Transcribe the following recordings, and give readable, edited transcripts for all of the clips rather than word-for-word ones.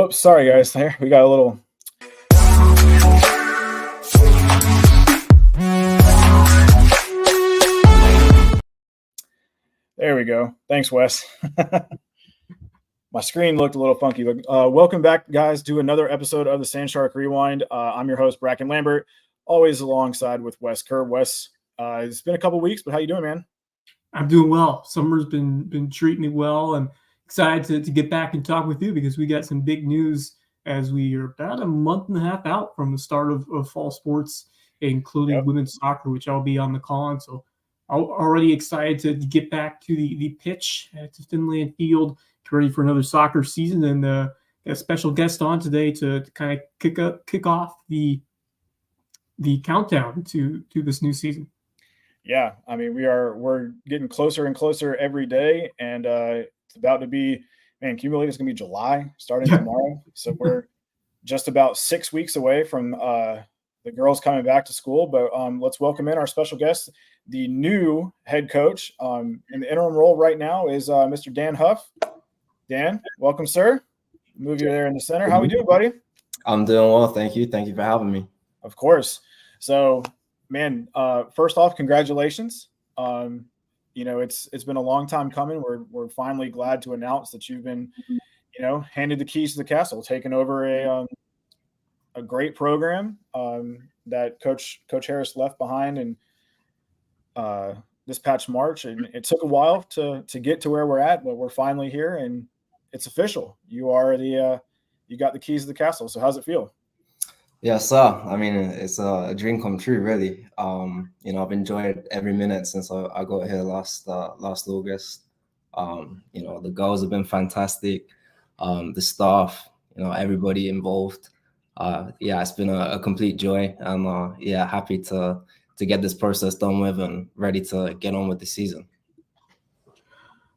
Whoops, sorry guys. There we got a little. There we go. Thanks, Wes. My screen looked a little funky. Welcome back, guys, to another episode of the Sand Shark Rewind. I'm your host, Brackin Lambert, always alongside with Wes Kerr. Wes, it's been a couple weeks, but how you doing, man? I'm doing well. Summer's been treating me well, and excited to get back and talk with you because we got some big news as we are about a month and a half out from the start of fall sports, including women's soccer, which I'll be on the call on. So I'm already excited to get back to the pitch to Finland Field, ready for another soccer season, and a special guest on today to kind of kick off the countdown to this new season. Yeah, I mean we're getting closer and closer every day, and it's about to be, man, can you believe it's gonna be July starting tomorrow? So we're just about 6 weeks away from the girls coming back to school. But let's welcome in our special guest. The new head coach in the interim role right now is Mr. Dan Huff. Dan, welcome, sir. Move you there in the center. How we doing, buddy? I'm doing well, thank you. Thank you for having me. Of course. So, man, first off, congratulations. It's been a long time coming. We're finally glad to announce that you've been, handed the keys to the castle, taking over a great program that Coach Harris left behind and this past March, and it took a while to get to where we're at, but we're finally here, and it's official. You are you got the keys to the castle. So how's it feel? Yeah, sir. I mean, it's a dream come true, really. I've enjoyed every minute since I got here last August. The girls have been fantastic. The staff, everybody involved. It's been a complete joy. I'm happy to get this process done with and ready to get on with the season.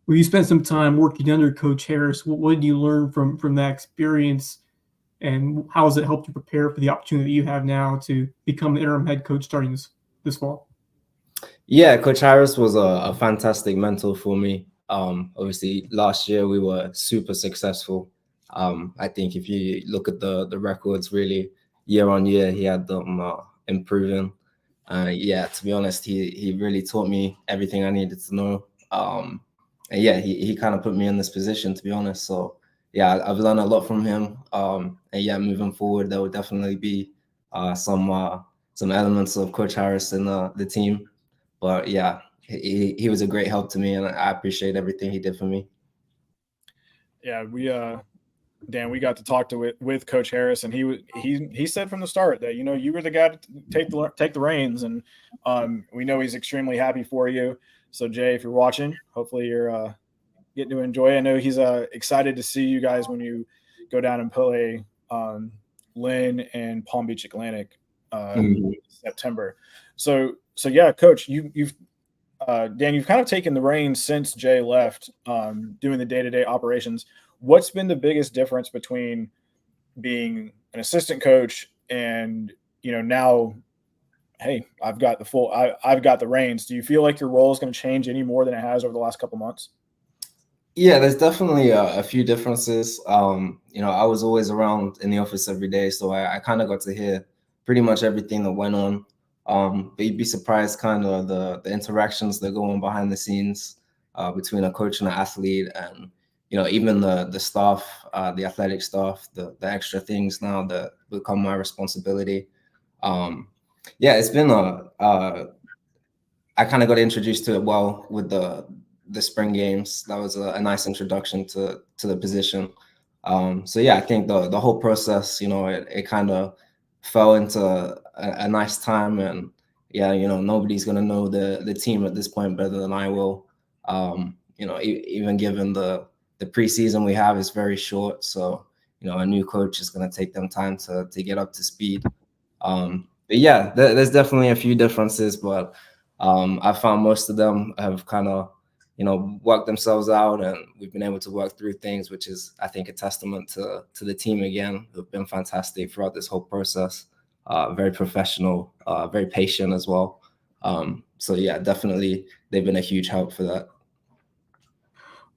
Well, you spent some time working under Coach Harris. What did you learn from that experience, and how has it helped you prepare for the opportunity you have now to become the interim head coach starting this fall? Yeah, Coach Harris was a fantastic mentor for me. Obviously, last year we were super successful. I think if you look at the records, really, year on year, he had them improving. To be honest, he really taught me everything I needed to know. He kind of put me in this position, to be honest. So, I've learned a lot from him. Moving forward, there will definitely be some elements of Coach Harris in the team. But he was a great help to me, and I appreciate everything he did for me. Yeah, Dan, we got to talk with Coach Harris, and he said from the start that you were the guy to take the reins, and we know he's extremely happy for you. So Jay, if you're watching, hopefully you're getting to enjoy it. I know he's excited to see you guys when you go down and play Lynn and Palm Beach Atlantic in September. So yeah, Coach, you've Dan, you've kind of taken the reins since Jay left, doing the day-to-day operations. What's been the biggest difference between being an assistant coach and now, hey, I've got the reins? Do you feel like your role is going to change any more than it has over the last couple months? Yeah, there's definitely a few differences. I was always around in the office every day, so I kind of got to hear pretty much everything that went on. But you'd be surprised kind of the interactions that go on behind the scenes between a coach and an athlete, and even the staff, the athletic staff, the extra things now that become my responsibility. It's been I kind of got introduced to it well with the spring games. That was a nice introduction to the position. I think the whole process, it kind of fell into a nice time, and nobody's gonna know the team at this point better than I will. Even given the preseason we have is very short, so a new coach is gonna take them time to get up to speed. There's definitely a few differences, but I found most of them have kind of worked themselves out, and we've been able to work through things, which is, I think, a testament to the team again, who've been fantastic throughout this whole process. Very professional, very patient as well. Definitely they've been a huge help for that.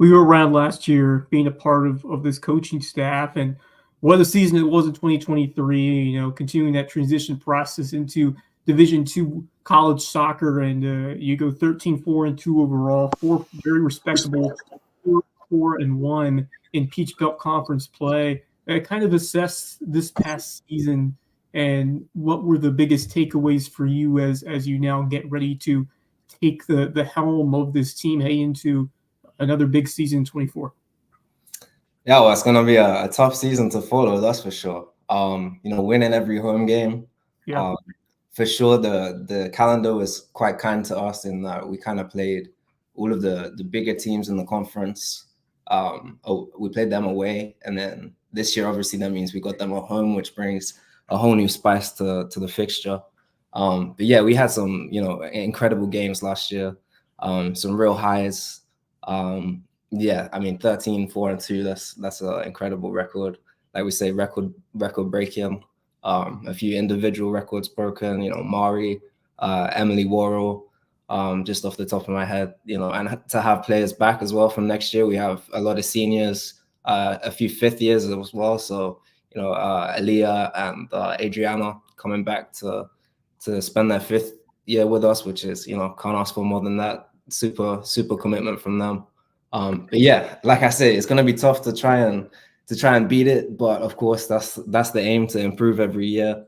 We were around last year being a part of this coaching staff, and what a season it was in 2023, continuing that transition process into Division II college soccer, and you go 13-4-2 overall, 4 very respectable 4-1 in Peach Belt Conference play. Kind of assess this past season and what were the biggest takeaways for you as you now get ready to take the helm of this team heading into another big season in 24? Yeah, well, it's going to be a tough season to follow, that's for sure. Winning every home game. Yeah. For sure, the calendar was quite kind to us in that we kind of played all of the bigger teams in the conference. We played them away, and then this year, obviously, that means we got them at home, which brings a whole new spice to the fixture. But yeah, we had some, incredible games last year, some real highs. 13-4-2, that's an incredible record. Like we say, record breaking. A few individual records broken, Mari, Emily Worrell, just off the top of my head, and to have players back as well from next year. We have a lot of seniors, a few fifth years as well. So, Aaliyah and Adriana coming back to spend their fifth year with us, which is, can't ask for more than that. Super commitment from them. But yeah, like I say, it's going to be tough to try and beat it, but of course that's the aim, to improve every year.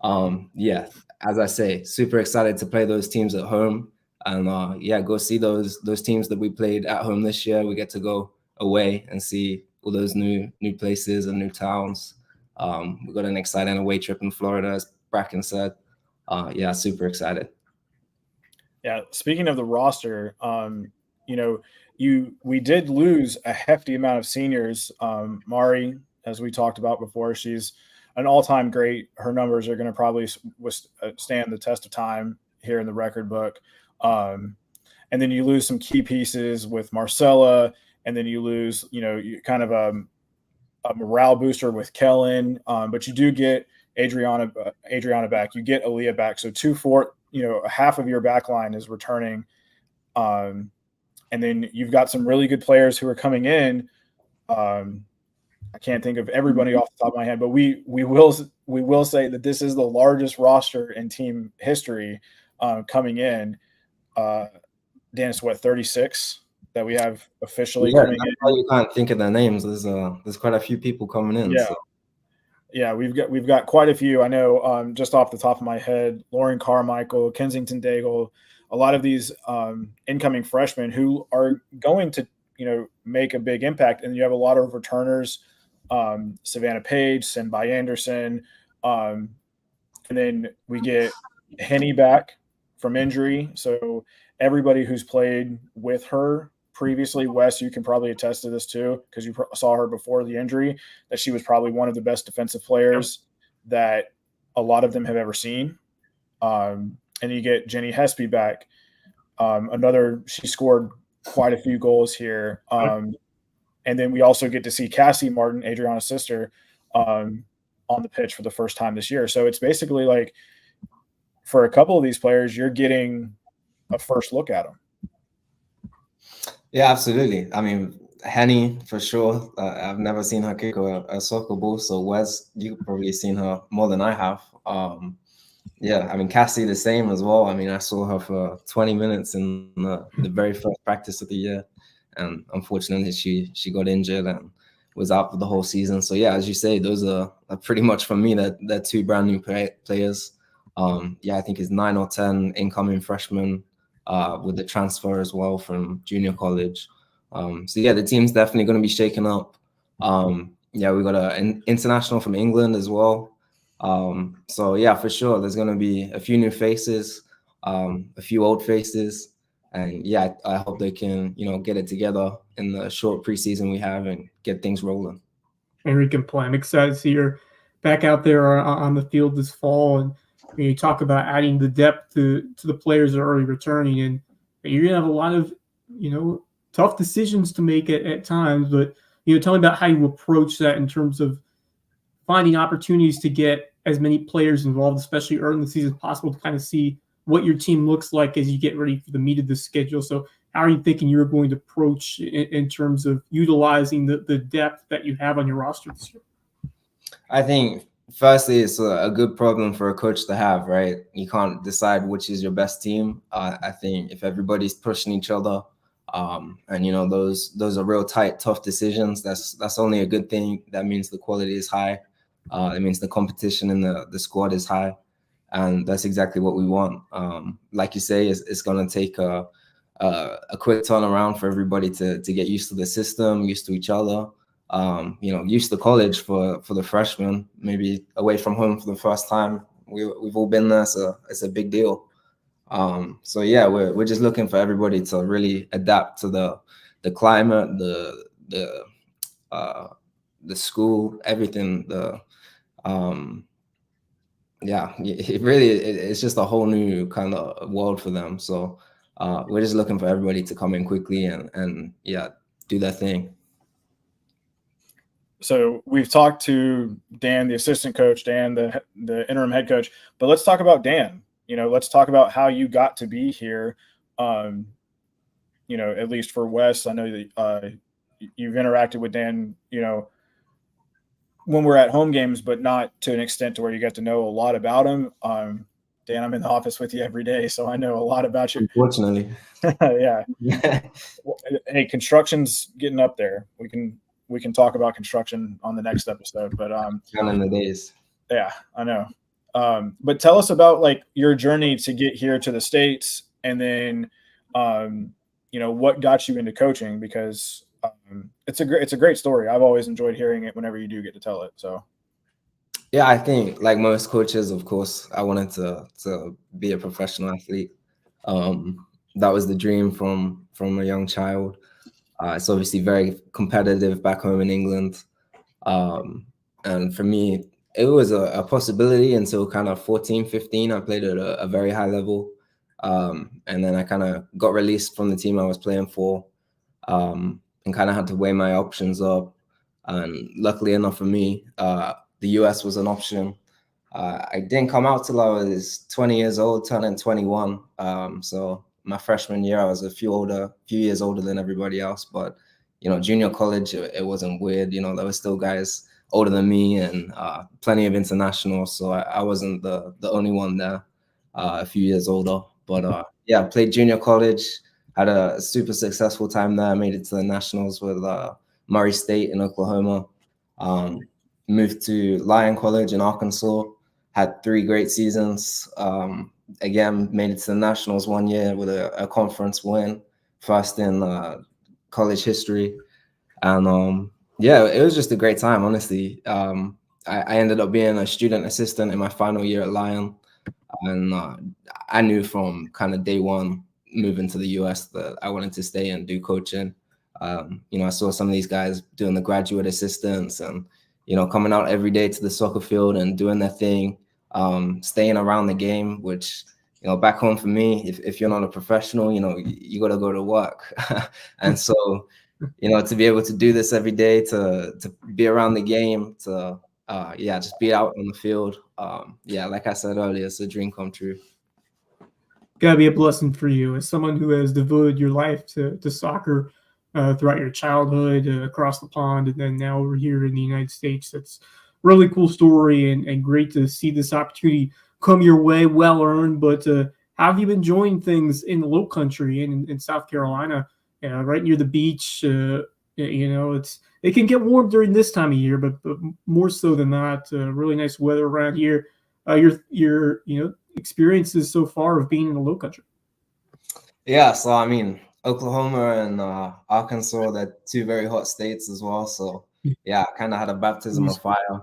As I say, super excited to play those teams at home, and go see those teams that we played at home this year. We get to go away and see all those new places and new towns. We got an exciting away trip in Florida, as Brackin said. Super excited. Yeah, speaking of the roster, we did lose a hefty amount of seniors. Mari, as we talked about before, she's an all-time great. Her numbers are going to probably stand the test of time here in the record book. And then you lose some key pieces with Marcella, and then you lose, kind of a morale booster with Kellen. But you do get Adriana back. You get Aaliyah back. So half of your back line is returning. And then you've got some really good players who are coming in. I can't think of everybody off the top of my head, but we will say that this is the largest roster in team history coming in. Dennis, 36 that we have officially coming in? You can't think of their names. There's quite a few people coming in. Yeah. So. Yeah, we've got quite a few. I know just off the top of my head, Lauren Carmichael, Kensington Daigle, a lot of these incoming freshmen who are going to, make a big impact. And you have a lot of returners, Savannah Page, Sinbai Anderson. And then we get Henny back from injury. So everybody who's played with her previously, Wes, you can probably attest to this too, because you saw her before the injury, that she was probably one of the best defensive players that a lot of them have ever seen. And you get Jenny Hespy back. She scored quite a few goals here. And then we also get to see Cassie Martin, Adriana's sister, on the pitch for the first time this year. So it's basically like, for a couple of these players, you're getting a first look at them. Yeah, absolutely. I mean, Henny, for sure. I've never seen her kick a soccer ball. So Wes, you've probably seen her more than I have. Cassie the same as well. I mean, I saw her for 20 minutes in the very first practice of the year, and unfortunately she got injured and was out for the whole season. So yeah, as you say, those are pretty much, for me, they're two brand new players. I think it's 9 or 10 incoming freshmen with the transfer as well from junior college. The team's definitely going to be shaken up. We got an international from England as well. For sure, there's going to be a few new faces, a few old faces, and I hope they can, get it together in the short preseason we have and get things rolling. Henry can play. I'm excited to see her back out there on the field this fall. And when you talk about adding the depth to the players that are already returning, and you're going to have a lot of, tough decisions to make at times. But, tell me about how you approach that in terms of finding opportunities to get as many players involved, especially early in the season as possible, to kind of see what your team looks like as you get ready for the meat of the schedule. So how are you thinking you're going to approach in terms of utilizing the depth that you have on your roster this year? I think firstly, it's a good problem for a coach to have, right? You can't decide which is your best team. I think if everybody's pushing each other, and those are real tight, tough decisions. That's only a good thing. That means the quality is high. It means the competition in the squad is high, and that's exactly what we want. Like you say, it's going to take a quick turnaround for everybody to get used to the system, used to each other. Used to college for the freshmen, maybe away from home for the first time. We've all been there, so it's a big deal. So yeah, we're just looking for everybody to really adapt to the climate, the school, everything. It's just a whole new kind of world for them. So we're just looking for everybody to come in quickly and do their thing. So we've talked to Dan, the assistant coach, Dan, the interim head coach, but let's talk about Dan. Let's talk about how you got to be here. At least for Wes, I know that you've interacted with Dan, when we're at home games, but not to an extent to where you get to know a lot about him. Dan, I'm in the office with you every day, so I know a lot about you. Unfortunately. Yeah. Hey, construction's getting up there. We can talk about construction on the next episode, but in the days. Yeah, I know. But tell us about like your journey to get here to the States, and then what got you into coaching, because it's a great story. I've always enjoyed hearing it whenever you do get to tell it. So yeah, I think like most coaches, of course, I wanted to be a professional athlete. That was the dream from a young child. It's obviously very competitive back home in England. And for me, it was a possibility until kind of 14, 15. I played at a very high level. And then I kind of got released from the team I was playing for, and kind of had to weigh my options up. And luckily enough for me, the US was an option. I didn't come out till I was 20 years old, turning 21. So my freshman year, I was a few years older than everybody else. But junior college, it wasn't weird. There were still guys older than me, and plenty of internationals. So I wasn't the only one there, a few years older. But yeah, played junior college, had a super successful time there. Made it to the nationals with Murray State in Oklahoma. Moved to Lyon College in Arkansas. Had 3 great seasons. Again, made it to the nationals one year with a conference win, first in college history. And yeah, it was just a great time, honestly. I ended up being a student assistant in my final year at Lyon. And I knew from kind of day one moving to the US that I wanted to stay and do coaching. I saw some of these guys doing the graduate assistants and, coming out every day to the soccer field and doing their thing. Staying around the game, which back home for me, if you're not a professional, you got to go to work. And so to be able to do this every day, to be around the game, to just be out on the field, like I said earlier, it's a dream come true. Gotta be a blessing for you as someone who has devoted your life to soccer throughout your childhood, across the pond, and then now over here in the United States. That's really cool story, and great to see this opportunity come your way, well earned. But how have you been enjoying things in the Low Country in South Carolina, right near the beach? It can get warm during this time of year, but more so than that, really nice weather around here. Your experiences so far of being in the Low Country. Yeah, so I mean, Oklahoma and Arkansas, they're 2 very hot states as well. So yeah, I kind of had a baptism of fire,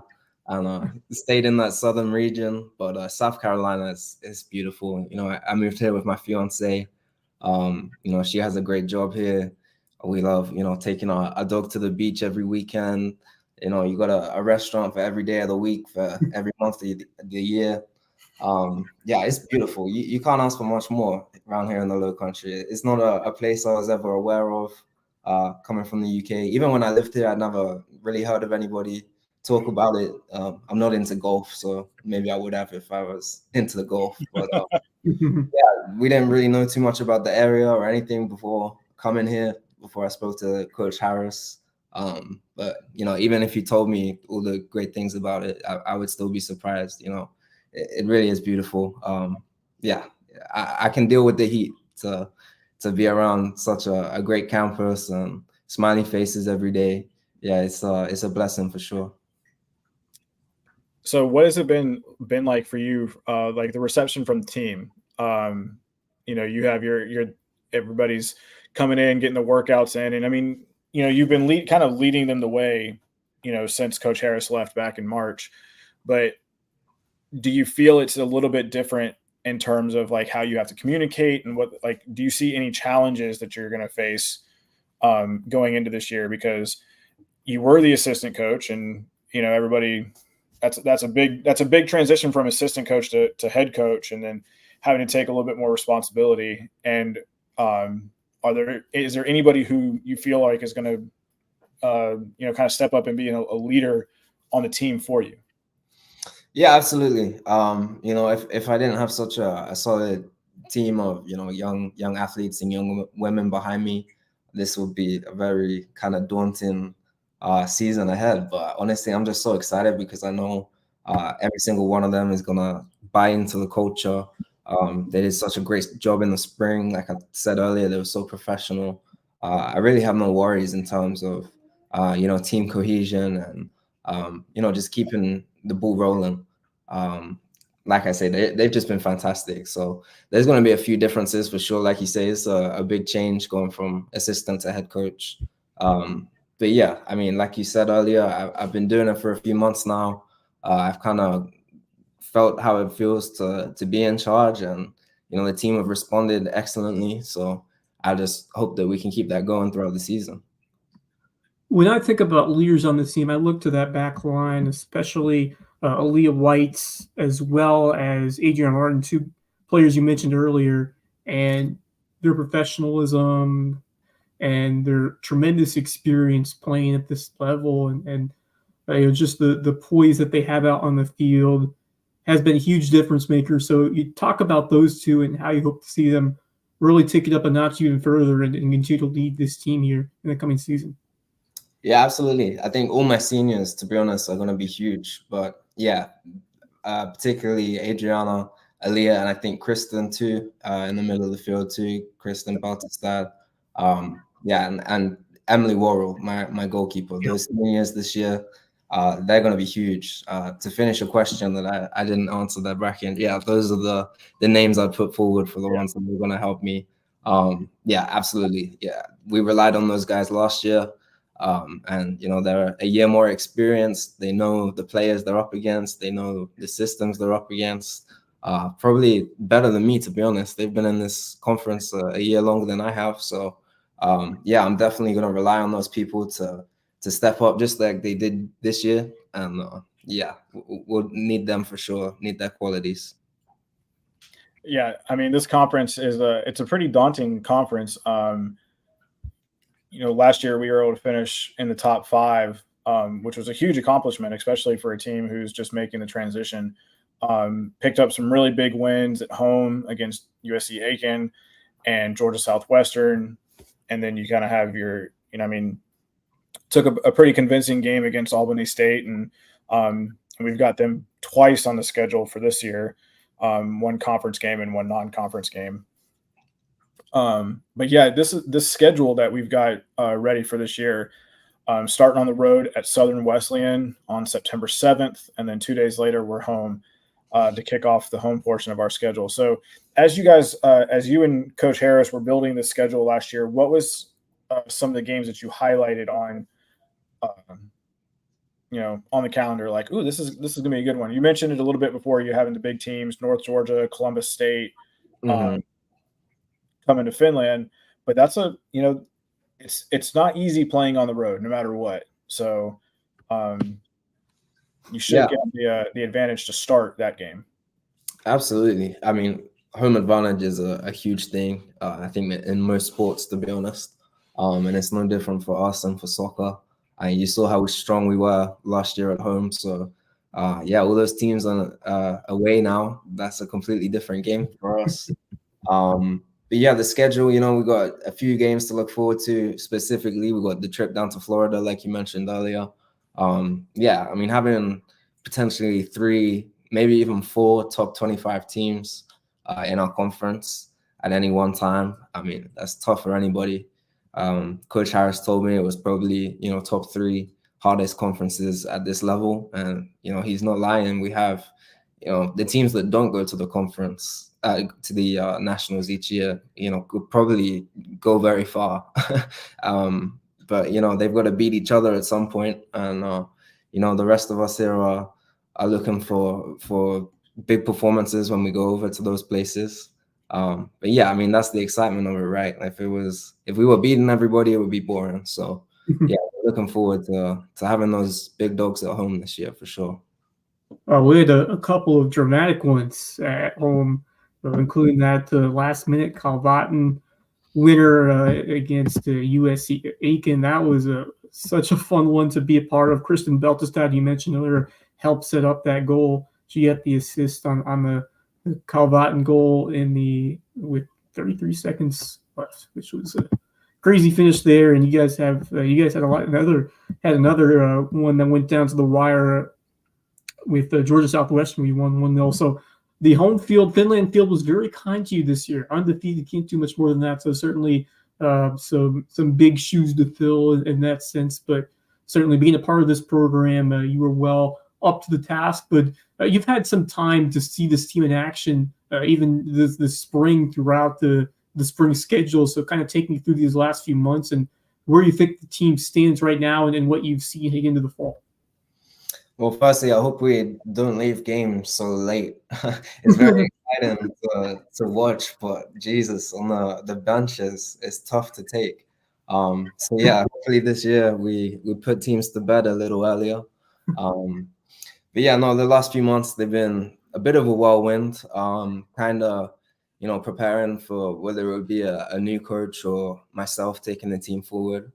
and stayed in that southern region. But South Carolina is beautiful. I moved here with my fiance. She has a great job here. We love, taking our dog to the beach every weekend. You got a restaurant for every day of the week, for every month of the year. It's beautiful. You can't ask for much more around here in the Low Country. It's not a place I was ever aware of, coming from the UK. Even when I lived here, I'd never really heard of anybody talk about it. I'm not into golf, so maybe I would have if I was into the golf. But we didn't really know too much about the area or anything before coming here, before I spoke to Coach Harris. But even if you told me all the great things about it, I would still be surprised. It really is beautiful. Yeah, I can deal with the heat to be around such a great campus and smiling faces every day. Yeah, it's a blessing for sure. So what has it been like for you, like the reception from the team? You have your everybody's coming in, getting the workouts in, and I mean, you've been kind of leading them the way, since Coach Harris left back in March. But do you feel it's a little bit different in terms of like how you have to communicate and what, like, do you see any challenges that you're going to face going into this year? Because you were the assistant coach, and everybody, that's a big transition from assistant coach to head coach, and then having to take a little bit more responsibility. And is there anybody who you feel like is going to kind of step up and be a leader on the team for you? Yeah, absolutely. If I didn't have such a solid team of young athletes and young women behind me, this would be a very kind of daunting season ahead. But honestly, I'm just so excited because I know every single one of them is gonna buy into the culture. They did such a great job in the spring. Like I said earlier, they were so professional. I really have no worries in terms of team cohesion and just keeping the ball rolling. Like I said, they've just been fantastic. So there's going to be a few differences for sure. Like you say, it's a big change going from assistant to head coach. But yeah, I mean, like you said earlier, I've been doing it for a few months now. I've kind of felt how it feels to be in charge, and the team have responded excellently. So I just hope that we can keep that going throughout the season. When I think about leaders on the team, I look to that back line, especially Aaliyah White, as well as Adrian Martin, two players you mentioned earlier, and their professionalism and their tremendous experience playing at this level, and just the poise that they have out on the field has been a huge difference maker. So you talk about those two and how you hope to see them really take it up a notch even further and continue to lead this team here in the coming season. Yeah, absolutely. I think all my seniors, to be honest, are going to be huge. But yeah, particularly Adriana, Aaliyah, and I think Kristen too, in the middle of the field too. Kristen Baltestad, yeah, and Emily Worrell, my goalkeeper. Those seniors this year, they're going to be huge. To finish a question that I didn't answer that, Brackin, yeah, those are the names I put forward for the ones that are going to help me. Yeah, absolutely. Yeah, we relied on those guys last year. And they're a year more experienced. They know the players they're up against. They know the systems they're up against. Probably better than me, to be honest. They've been in this conference a year longer than I have. So yeah, I'm definitely going to rely on those people to step up just like they did this year. And yeah, we'll need them for sure. Need their qualities. Yeah, I mean, this conference it's a pretty daunting conference. Last year we were able to finish in the top 5, which was a huge accomplishment, especially for a team who's just making the transition. Picked up some really big wins at home against USC Aiken and Georgia Southwestern. And then you kind of have your, took a pretty convincing game against Albany State. And we've got them twice on the schedule for this year, one conference game and one non-conference game. But yeah, this schedule that we've got ready for this year, starting on the road at Southern Wesleyan on September 7th, and then 2 days later we're home to kick off the home portion of our schedule. So as you and Coach Harris were building the schedule last year, what was some of the games that you highlighted on the calendar? Like, ooh, this is gonna be a good one. You mentioned it a little bit before. You having the big teams, North Georgia, Columbus State. Coming to Finland, but that's it's not easy playing on the road no matter what. So you should get the advantage to start that game. Absolutely. I mean, home advantage is a huge thing. I think in most sports, to be honest, and it's no different for us and for soccer. And you saw how strong we were last year at home. So yeah, all those teams are away now. That's a completely different game for us. but yeah, the schedule, you know, we got a few games to look forward to. Specifically, we got the trip down to Florida, like you mentioned earlier. Yeah, I mean, having potentially 3, maybe even 4 top 25 teams in our conference at any one time, I mean, that's tough for anybody. Coach Harris told me it was probably, you know, top 3 hardest conferences at this level, and you know, he's not lying. We have, you know, the teams that don't go to the conference, to the nationals each year, you know, could probably go very far. But you know, they've got to beat each other at some point, and you know, the rest of us here are looking for big performances when we go over to those places. But yeah, I mean, that's the excitement of it, right? Like if we were beating everybody, it would be boring. So yeah, we're looking forward to having those big dogs at home this year for sure. We had a couple of dramatic ones at home, including that last minute Calvatin winner against USC Aiken. That was such a fun one to be a part of. Kristen Beltestad, you mentioned earlier, helped set up that goal. She got the assist on the Calvatin goal with 33 seconds left, which was a crazy finish there. And you guys had another one that went down to the wire with Georgia Southwestern. We won 1-0. So the home field, Finland field, was very kind to you this year. Undefeated, can't do much more than that. So certainly some big shoes to fill in that sense. But certainly being a part of this program, you were well up to the task. But you've had some time to see this team in action, even this spring throughout the spring schedule. So kind of take me through these last few months and where you think the team stands right now and what you've seen heading into the fall. Well, firstly, I hope we don't leave games so late. It's very exciting to watch, but Jesus, on the benches, it's tough to take. So yeah, hopefully this year we put teams to bed a little earlier. But yeah, no, the last few months they've been a bit of a whirlwind. Kind of, you know, preparing for whether it would be a new coach or myself taking the team forward.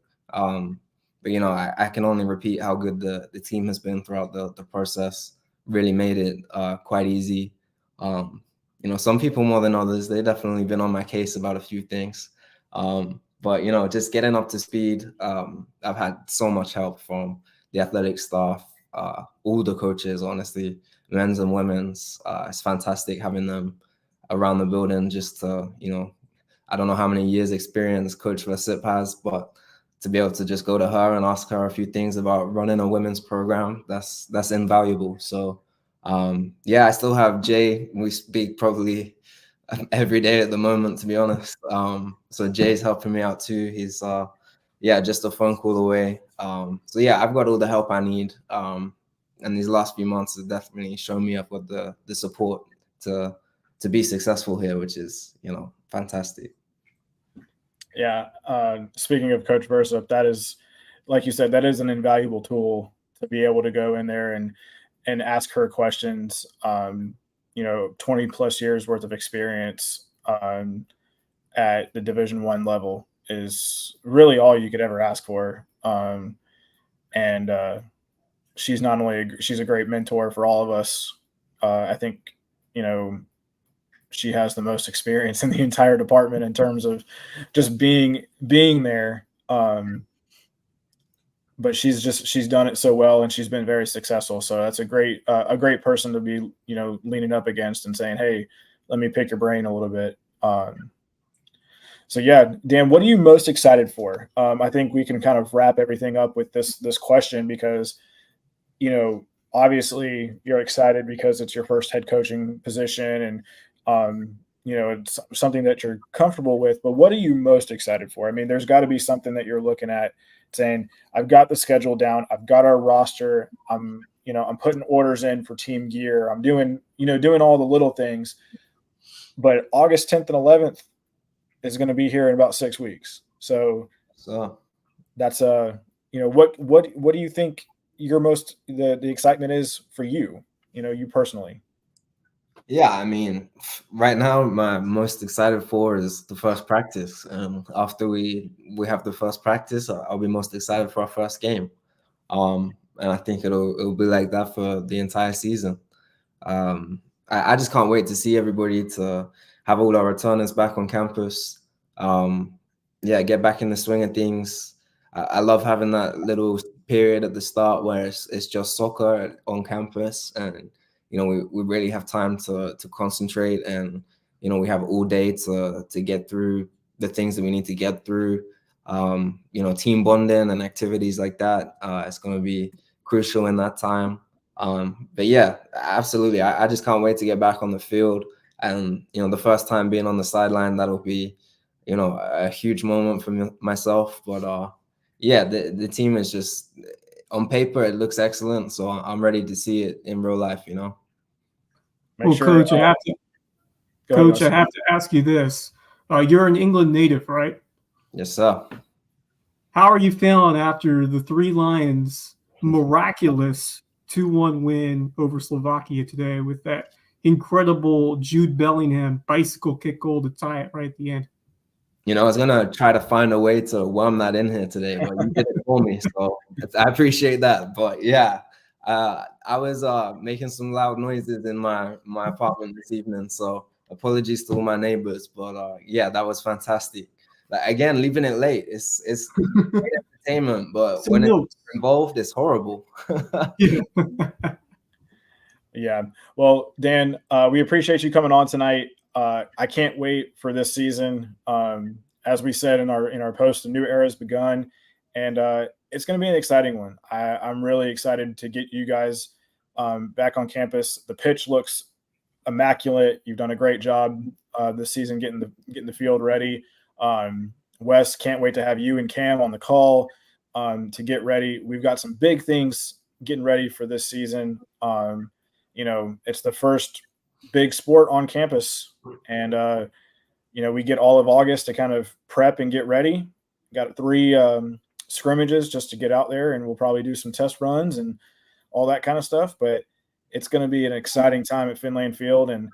But, you know, I can only repeat how good the team has been throughout the process. Really made it quite easy. You know, some people more than others, they've definitely been on my case about a few things. But, you know, just getting up to speed, I've had so much help from the athletic staff, all the coaches, honestly, men's and women's. It's fantastic having them around the building just to, you know, I don't know how many years experience Coach Versip has, but to be able to just go to her and ask her a few things about running a women's program, that's invaluable. So yeah, I still have Jay. We speak probably every day at the moment, to be honest. So Jay's helping me out too. He's yeah, just a phone call away. So yeah, I've got all the help I need. And these last few months have definitely shown me I've got the support to be successful here, which is, you know, fantastic. Yeah. Speaking of Coach Versip, that is, like you said, that is an invaluable tool to be able to go in there and ask her questions. You know, 20 plus years worth of experience at the Division I level is really all you could ever ask for. And she's not only she's a great mentor for all of us. I think, you know, she has the most experience in the entire department in terms of just being there. But she's done it so well and she's been very successful. So that's a great person to be, you know, leaning up against and saying, hey, let me pick your brain a little bit. So yeah, Dan, what are you most excited for? I think we can kind of wrap everything up with this question because, you know, obviously you're excited because it's your first head coaching position and, you know, it's something that you're comfortable with, but what are you most excited for? I mean, there's got to be something that you're looking at saying, I've got the schedule down. I've got our roster. I'm putting orders in for team gear. I'm doing all the little things, but August 10th and 11th is going to be here in about 6 weeks. So that's you know, what do you think your most, the excitement is for you, you know, you personally? Yeah, I mean, right now my most excited for is the first practice. After we have the first practice, I'll be most excited for our first game. And I think it'll be like that for the entire season. I just can't wait to see everybody, to have all our returners back on campus. Yeah, get back in the swing of things. I love having that little period at the start where it's just soccer on campus, and we really have time to concentrate, and we have all day to get through the things that we need to get through. Team bonding and activities like that. It's going to be crucial in that time. But yeah, absolutely. I just can't wait to get back on the field. And, the first time being on the sideline, that'll be, a huge moment for myself. But yeah, the team is just, on paper, it looks excellent. So I'm ready to see it in real life, Well, Coach, I have to ask you this. You're an England native, right? Yes, sir. How are you feeling after the Three Lions' miraculous 2-1 win over Slovakia today with that incredible Jude Bellingham bicycle kick goal to tie it right at the end? I was going to try to find a way to worm that in here today, but you did it for me, so I appreciate that. But yeah, I was making some loud noises in my apartment this evening, so apologies to all my neighbors. But yeah, that was fantastic. Again, leaving it late, it's great entertainment, but when it's involved, it's horrible. Yeah. Well, Dan, we appreciate you coming on tonight. I can't wait for this season. As we said in our post, a new era has begun, and it's going to be an exciting one. I'm really excited to get you guys back on campus. The pitch looks immaculate. You've done a great job this season getting the field ready. Wes, can't wait to have you and Cam on the call to get ready. We've got some big things getting ready for this season. It's the first big sport on campus, and we get all of August to kind of prep and get ready. Got 3 scrimmages just to get out there, and we'll probably do some test runs and all that kind of stuff. But it's going to be an exciting time at Finland Field, and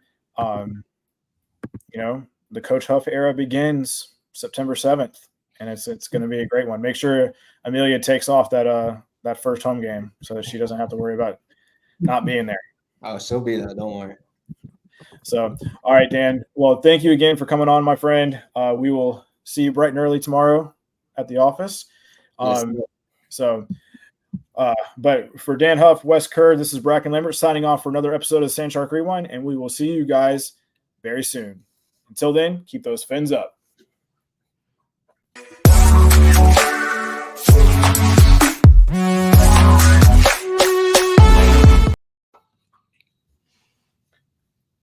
the Coach Huff era begins September 7th, and it's going to be a great one. Make sure Amelia takes off that first home game so that she doesn't have to worry about not being there. Oh, she'll be there. Don't worry. So, all right, Dan. Well, thank you again for coming on, my friend. We will see you bright and early tomorrow at the office. But for Dan Huff, Wes Kerr, this is Brackin Lambert signing off for another episode of Sand Shark Rewind, and we will see you guys very soon. Until then, keep those fins up.